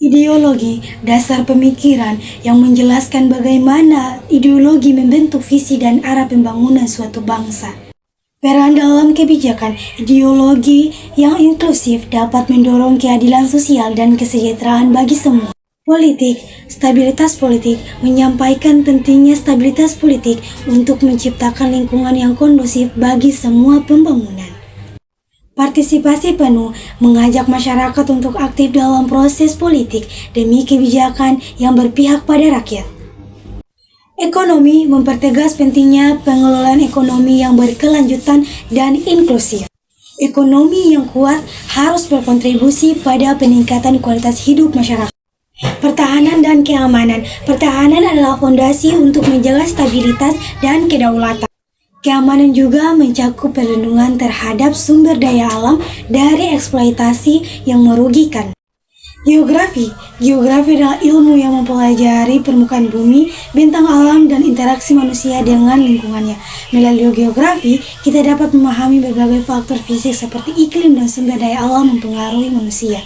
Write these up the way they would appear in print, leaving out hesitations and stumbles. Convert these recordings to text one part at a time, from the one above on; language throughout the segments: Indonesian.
Ideologi, dasar pemikiran yang menjelaskan bagaimana ideologi membentuk visi dan arah pembangunan suatu bangsa. Peran dalam kebijakan, ideologi yang inklusif dapat mendorong keadilan sosial dan kesejahteraan bagi semua. Politik, stabilitas politik menyampaikan pentingnya stabilitas politik untuk menciptakan lingkungan yang kondusif bagi semua pembangunan. Partisipasi penuh mengajak masyarakat untuk aktif dalam proses politik demi kebijakan yang berpihak pada rakyat. Ekonomi mempertegas pentingnya pengelolaan ekonomi yang berkelanjutan dan inklusif. Ekonomi yang kuat harus berkontribusi pada peningkatan kualitas hidup masyarakat. Pertahanan dan keamanan. Pertahanan adalah fondasi untuk menjaga stabilitas dan kedaulatan. Keamanan juga mencakup perlindungan terhadap sumber daya alam dari eksploitasi yang merugikan. Geografi adalah ilmu yang mempelajari permukaan bumi, bintang alam, dan interaksi manusia dengan lingkungannya. Melalui geografi, kita dapat memahami berbagai faktor fisik seperti iklim dan sumber daya alam mempengaruhi manusia.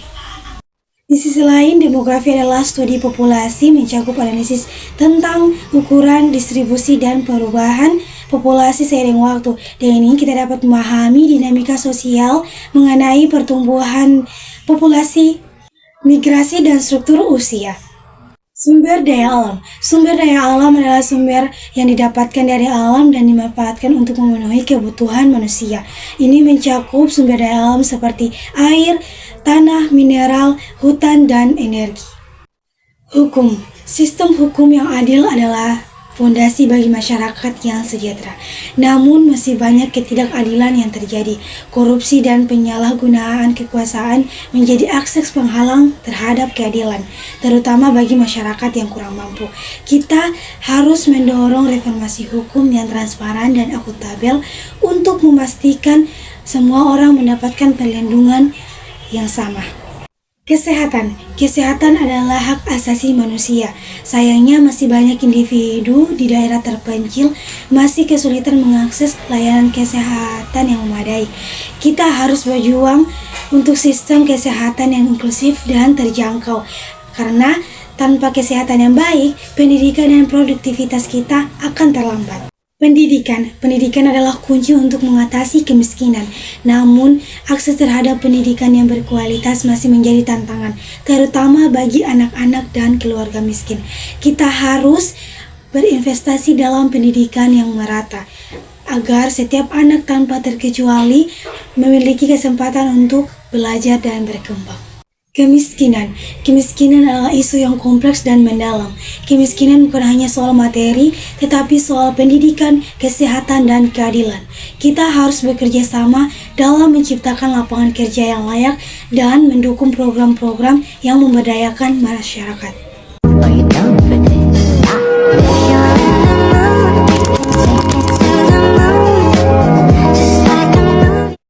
Di sisi lain, demografi adalah studi populasi mencakup analisis tentang ukuran, distribusi, dan perubahan populasi seiring waktu. Dengan ini kita dapat memahami dinamika sosial mengenai pertumbuhan populasi, migrasi, dan struktur usia. Sumber daya alam. Sumber daya alam adalah sumber yang didapatkan dari alam dan dimanfaatkan untuk memenuhi kebutuhan manusia. Ini mencakup sumber daya alam seperti air, tanah, mineral, hutan, dan energi. Hukum. Sistem hukum yang adil adalah fondasi bagi masyarakat yang sejahtera. Namun masih banyak ketidakadilan yang terjadi. Korupsi dan penyalahgunaan kekuasaan menjadi akses penghalang terhadap keadilan, terutama bagi masyarakat yang kurang mampu. Kita harus mendorong reformasi hukum yang transparan dan akuntabel untuk memastikan semua orang mendapatkan perlindungan yang sama. Kesehatan adalah hak asasi manusia. Sayangnya masih banyak individu di daerah terpencil masih kesulitan mengakses layanan kesehatan yang memadai. Kita harus berjuang untuk sistem kesehatan yang inklusif dan terjangkau. Karena tanpa kesehatan yang baik, pendidikan dan produktivitas kita akan terlambat. Pendidikan adalah kunci untuk mengatasi kemiskinan. Namun, akses terhadap pendidikan yang berkualitas masih menjadi tantangan, terutama bagi anak-anak dan keluarga miskin. Kita harus berinvestasi dalam pendidikan yang merata, agar setiap anak tanpa terkecuali memiliki kesempatan untuk belajar dan berkembang. Kemiskinan adalah isu yang kompleks dan mendalam. Kemiskinan bukan hanya soal materi, tetapi soal pendidikan, kesehatan, dan keadilan. Kita harus bekerja sama dalam menciptakan lapangan kerja yang layak dan mendukung program-program yang memberdayakan masyarakat.